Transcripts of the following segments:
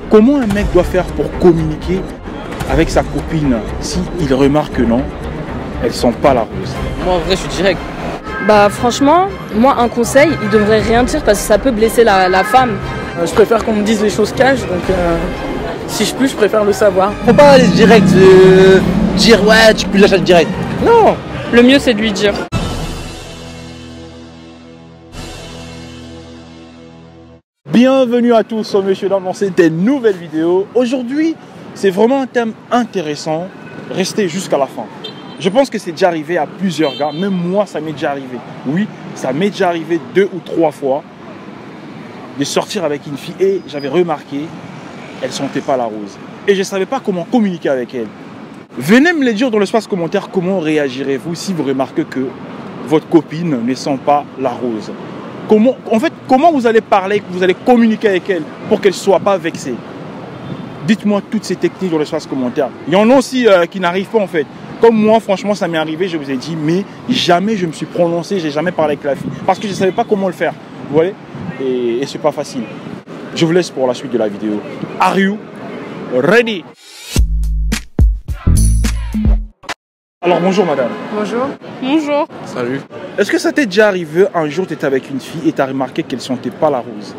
Comment un mec doit faire pour communiquer avec sa copine si il remarque que non, elles sont pas la rose? Moi en vrai je suis direct. Bah franchement, moi un conseil, il devrait rien dire parce que ça peut blesser la femme. Je préfère qu'on me dise les choses cash, donc si je puis, je préfère le savoir. Faut pas aller direct, dire ouais, tu peux lâcher direct. Non, le mieux c'est de lui dire. Bienvenue à tous, messieurs, dames, dans cette nouvelle vidéo. Aujourd'hui, c'est vraiment un thème intéressant. Restez jusqu'à la fin. Je pense que c'est déjà arrivé à plusieurs gars. Même moi, ça m'est déjà arrivé. Oui, ça m'est déjà arrivé 2 ou 3 fois de sortir avec une fille et j'avais remarqué, elle ne sentait pas la rose. Et je ne savais pas comment communiquer avec elle. Venez me le dire dans l'espace commentaire, comment réagirez-vous si vous remarquez que votre copine ne sent pas la rose. Comment vous allez parler, vous allez communiquer avec elle pour qu'elle ne soit pas vexée. Dites-moi toutes ces techniques dans l'espace commentaire. Il y en a aussi qui n'arrivent pas en fait. Comme moi, franchement, ça m'est arrivé, je vous ai dit, mais jamais je me suis prononcé, j'ai jamais parlé avec la fille. Parce que je ne savais pas comment le faire. Vous voyez? Et c'est pas facile. Je vous laisse pour la suite de la vidéo. Are you ready? Alors bonjour madame. Bonjour. Bonjour. Salut. Est-ce que ça t'est déjà arrivé un jour, tu étais avec une fille et tu as remarqué qu'elle ne sentait pas la rose?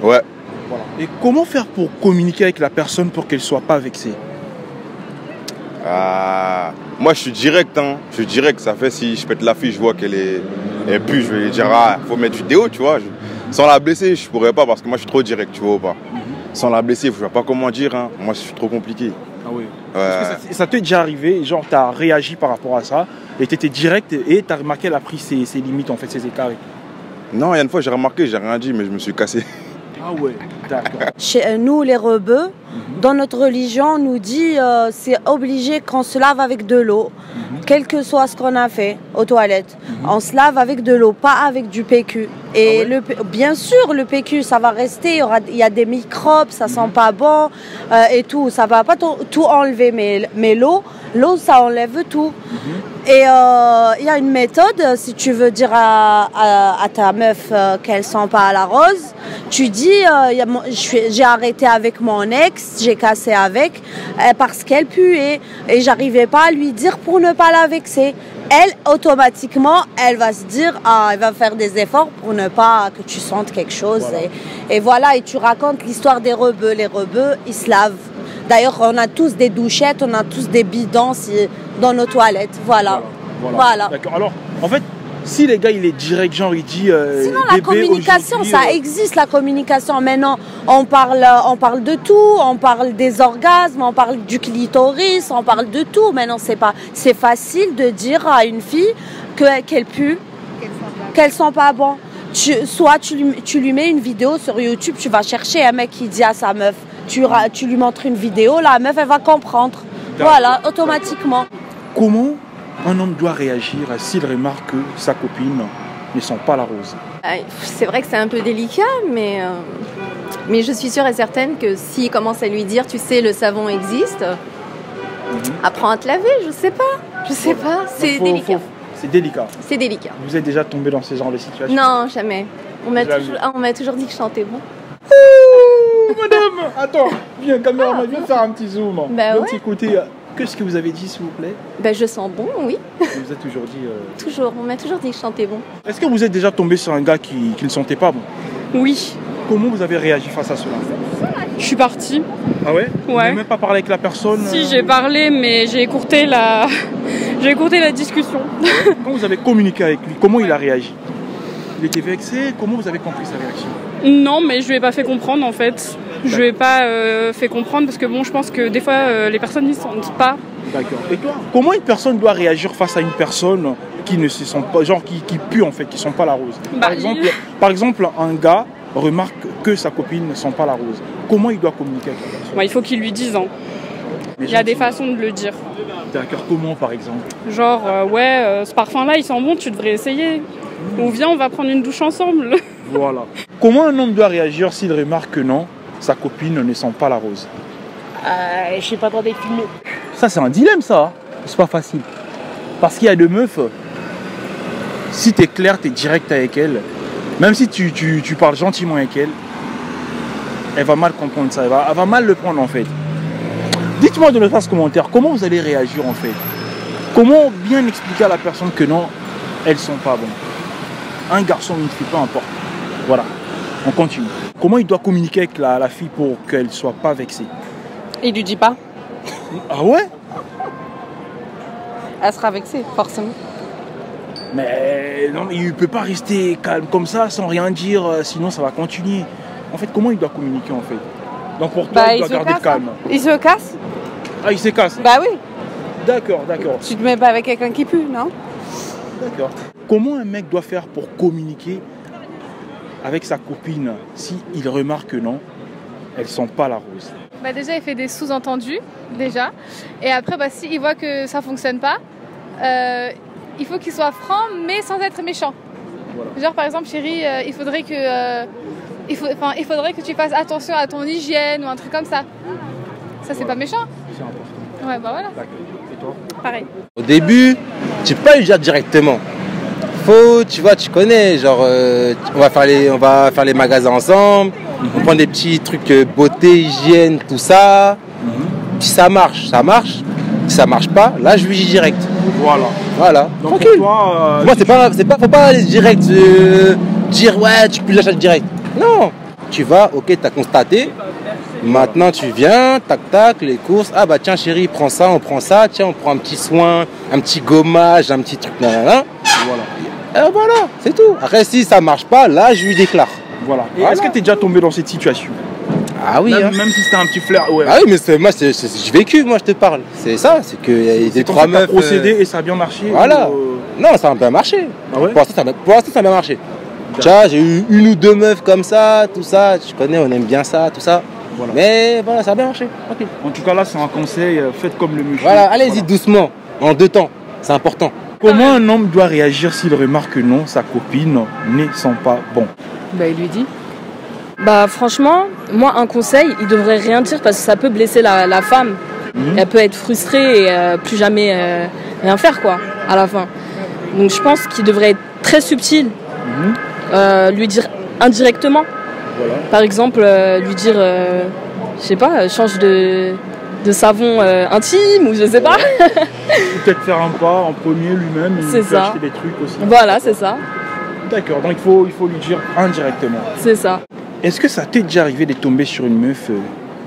Ouais. Voilà. Et comment faire pour communiquer avec la personne pour qu'elle ne soit pas vexée? Moi je suis direct, hein. Je suis direct, ça fait si je pète la fille, je vois qu'elle est... Et puis je vais lui dire, faut mettre vidéo, tu vois. Sans la blesser, je pourrais pas parce que moi je suis trop direct, tu vois ou pas. Sans la blesser, je ne sais pas comment dire, hein. Moi je suis trop compliqué. Ah oui. Parce que ça t'est déjà arrivé, genre tu as réagi par rapport à ça, et tu étais direct et tu as remarqué qu'elle a pris ses limites, en fait, ses écarts. Non, il y a une fois j'ai remarqué, j'ai rien dit, mais je me suis cassé. Ah ouais, d'accord. Chez nous, les rebeux, dans notre religion, on nous dit c'est obligé qu'on se lave avec de l'eau, quel que soit ce qu'on a fait aux toilettes. On se lave avec de l'eau, pas avec du PQ. Et bien sûr, le PQ, ça va rester, il y a des microbes, ça sent pas bon et tout. Ça va pas tout enlever, mais l'eau, ça enlève tout. Et il y a une méthode, si tu veux dire à ta meuf qu'elle sent pas la rose, tu dis j'ai arrêté avec mon ex, j'ai cassé avec parce qu'elle puait et j'arrivais pas à lui dire pour ne pas la vexer. Elle, automatiquement, elle va se dire, elle va faire des efforts pour ne pas que tu sentes quelque chose. Voilà. Et voilà, et tu racontes l'histoire des rebeux. Les rebeux, ils se lavent. D'ailleurs, on a tous des douchettes, on a tous des bidons dans nos toilettes. Voilà. D'accord. Alors, en fait, si les gars, il est direct, genre, il dit... Sinon, la communication, ça existe, la communication. Maintenant, on parle de tout. On parle des orgasmes, on parle du clitoris, on parle de tout. Maintenant, c'est facile de dire à une fille qu'elle pue, qu'elle sent pas bon. Soit tu lui mets une vidéo sur YouTube, tu vas chercher un mec qui dit à sa meuf, tu lui montres une vidéo, la meuf, elle va comprendre. Voilà, automatiquement. Comment un homme doit réagir s'il remarque que sa copine ne sent pas la rose? C'est vrai que c'est un peu délicat, mais je suis sûre et certaine que s'il commence à lui dire, tu sais, le savon existe, apprends à te laver, je sais pas, c'est délicat. C'est délicat. C'est délicat. Vous êtes déjà tombé dans ce genre de situation? Non, jamais. On m'a toujours dit que je chantais bon. Ouh, madame, attends, viens, caméraman, viens faire un petit zoom. Bah de ouais. petit côté, qu'est-ce que vous avez dit, s'il vous plaît? Je sens bon, oui. Vous êtes toujours dit... Toujours, on m'a toujours dit que je chantais bon. Est-ce que vous êtes déjà tombé sur un gars qui ne sentait pas bon? Oui. Comment vous avez réagi face à cela? Je suis partie. Ah ouais? Vous Ouais. n'avez même pas parlé avec la personne? Si, j'ai parlé, mais j'ai écourté la discussion. Quand vous avez communiqué avec lui, comment il a réagi? Il était vexé? Comment vous avez compris sa réaction? Non, mais je lui ai pas fait comprendre en fait. Je lui ai pas fait comprendre parce que bon, je pense que des fois les personnes n'y sentent pas. D'accord. Et toi, comment une personne doit réagir face à une personne qui ne se sent pas, genre qui pue en fait, qui ne sent pas la rose? Par exemple, un gars remarque que sa copine ne sent pas la rose. Comment il doit communiquer avec la personne? Il faut qu'il lui dise. Hein. Il y a des façons de le dire. D'accord. Comment par exemple? Genre, ce parfum-là, il sent bon, tu devrais essayer. Ou viens, on va prendre une douche ensemble. Voilà. Comment un homme doit réagir s'il remarque que non, sa copine ne sent pas la rose? Je sais pas trop des films. Ça, c'est un dilemme, ça. C'est pas facile. Parce qu'il y a deux meufs, si t'es clair, t'es direct avec elle, même si tu parles gentiment avec elle, elle va mal comprendre ça, elle va mal le prendre en fait. Dites-moi dans l'espace commentaire, comment vous allez réagir en fait? Comment bien expliquer à la personne que non, elles sont pas bonnes? Un garçon, une fille, peu importe. Voilà, on continue. Comment il doit communiquer avec la fille pour qu'elle ne soit pas vexée? Il lui dit pas. Ah ouais? Elle sera vexée, forcément. Mais non, il ne peut pas rester calme comme ça sans rien dire, sinon ça va continuer. En fait, comment il doit communiquer en fait? Donc pour toi, il doit garder le calme. Il se casse. Ah, il se casse? Bah oui. D'accord, d'accord. Tu te mets pas avec quelqu'un qui pue, non? D'accord. Comment un mec doit faire pour communiquer avec sa copine s'il remarque que non, elles sont pas la rose? Bah déjà, il fait des sous-entendus, déjà. Et après, bah, s'il voit que ça fonctionne pas, il faut qu'il soit franc, mais sans être méchant. Voilà. Genre, par exemple, chérie, il faudrait que tu fasses attention à ton hygiène ou un truc comme ça. Ça, c'est pas méchant. C'est important. Ouais, bah voilà. D'accord. Et toi? Pareil. Au début, tu peux pas lui dire directement. Faut, tu vois, tu connais, genre, on va faire les magasins ensemble, on prend des petits trucs beauté, hygiène, tout ça. Si ça marche, ça marche. Si ça marche pas, là, je lui dis direct. Voilà. Donc tranquille. pour toi, Moi, faut pas aller direct, dire ouais, tu peux l'acheter direct. Non. Tu vas, ok, t'as constaté. Maintenant, tu viens, tac, tac, les courses. Ah bah tiens, chérie, prends ça, on prend ça. Tiens, on prend un petit soin, un petit gommage, un petit truc, nanana. Voilà. Et voilà, c'est tout. Après, si ça marche pas, là, je lui déclare. Voilà. Et est-ce que tu es déjà tombé dans cette situation? Ah oui. Même si c'était un petit flair. Ouais. Ah oui, mais moi, j'ai vécu, moi, je te parle. C'est ça, c'est que y a des trois meufs. Procédé et ça a bien marché. Voilà. Non, ça a bien marché. Ah ouais? Pour l'instant, ça a bien marché. Tiens, j'ai eu une ou deux meufs comme ça, tout ça. Tu connais, on aime bien ça, tout ça. Voilà. Mais voilà, ça a bien marché. Tranquille. En tout cas, là, c'est un conseil. Faites comme le monsieur. Voilà, allez-y doucement, en deux temps. C'est important. Comment un homme doit réagir s'il remarque que non, sa copine ne sent pas bon? Bah, il lui dit. Bah, franchement, moi, un conseil, il devrait rien dire parce que ça peut blesser la femme. Elle peut être frustrée et plus jamais rien faire, quoi, à la fin. Donc, je pense qu'il devrait être très subtil. Lui dire indirectement. Voilà. Par exemple, lui dire, je sais pas, change de savon intime ou je sais pas. Peut-être faire un pas en premier lui-même. C'est ça. Acheter des trucs aussi. Voilà, c'est ça. D'accord, donc il faut lui dire indirectement. C'est ça. Est-ce que ça t'est déjà arrivé de tomber sur une meuf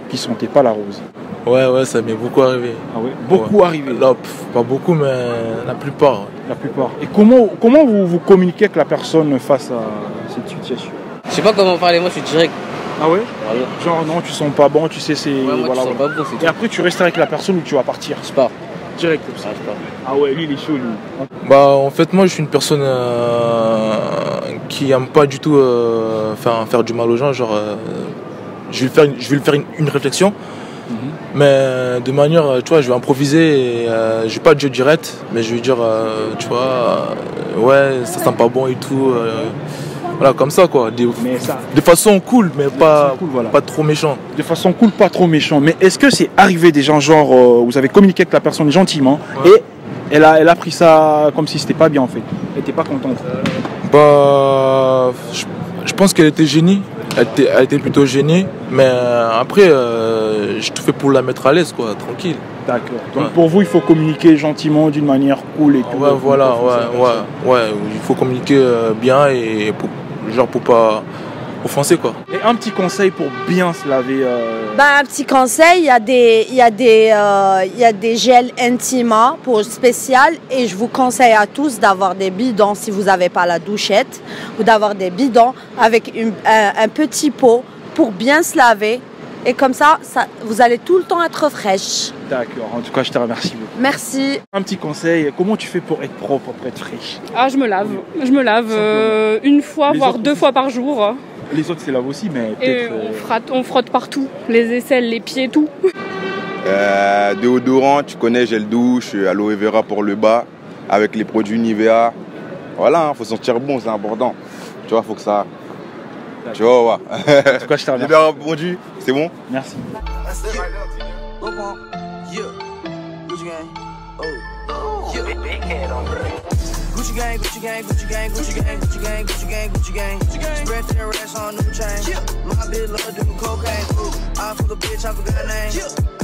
qui sentait pas la rose? Ouais, ça m'est beaucoup arrivé. Ah ouais? Beaucoup arrivé? Là, pas beaucoup, mais la plupart. La plupart. Et comment vous communiquez avec la personne face à cette situation? Je sais pas comment parler, moi je suis direct. Ah ouais? Voilà. Genre non, tu sens pas bon, tu sais c'est... Ouais, moi voilà, tu sens pas bon, c'est tout. Et après tu restes avec la personne ou tu vas partir? Je pars. Direct comme ça? Ah, je pars. Ah ouais, lui il est chaud lui. Bah en fait moi je suis une personne qui aime pas du tout faire du mal aux gens, genre je vais lui faire une réflexion. Mais de manière, tu vois, je vais improviser et je vais pas dire direct, mais je vais dire, tu vois, ouais, ça sent pas bon et tout. Voilà, comme ça quoi, de façon cool, mais pas trop méchant. De façon cool, pas trop méchant. Mais est-ce que c'est arrivé des gens, genre, vous avez communiqué avec la personne gentiment et elle a pris ça comme si c'était pas bien en fait? Elle était pas contente? Bah, je pense qu'elle était gênée. Elle était plutôt gênée, mais après, je tout fais pour la mettre à l'aise, quoi, tranquille. D'accord. Donc pour vous, il faut communiquer gentiment, d'une manière cool et tout. Ouais, voilà, il faut communiquer bien et pour pas offenser, quoi. Et un petit conseil pour bien se laver. Un petit conseil, il y a des gels Intima pour spécial et je vous conseille à tous d'avoir des bidons si vous n'avez pas la douchette ou d'avoir des bidons avec un petit pot pour bien se laver et comme ça, vous allez tout le temps être fraîche. D'accord, en tout cas je te remercie beaucoup. Merci. Un petit conseil, comment tu fais pour être propre, pour être fraîche? Ah, je me lave une fois, voire deux fois par jour. Les autres se lavent aussi, mais et on frotte partout, les aisselles, les pieds, tout. Déodorant, tu connais, gel douche, aloe vera pour le bas, avec les produits Nivea. Voilà, faut sentir bon, c'est important. Tu vois, faut que ça... Tu vois, ouais. En tout cas, je te remercie. J'ai bien répondu, c'est bon? Merci. Gucci gang, Gucci gang, Gucci gang, Gucci gang, Gucci gang, Gucci gang, Gucci gang. Spread their racks on new chain. My bitch love doing cocaine. I fuck a bitch, I forgot her name.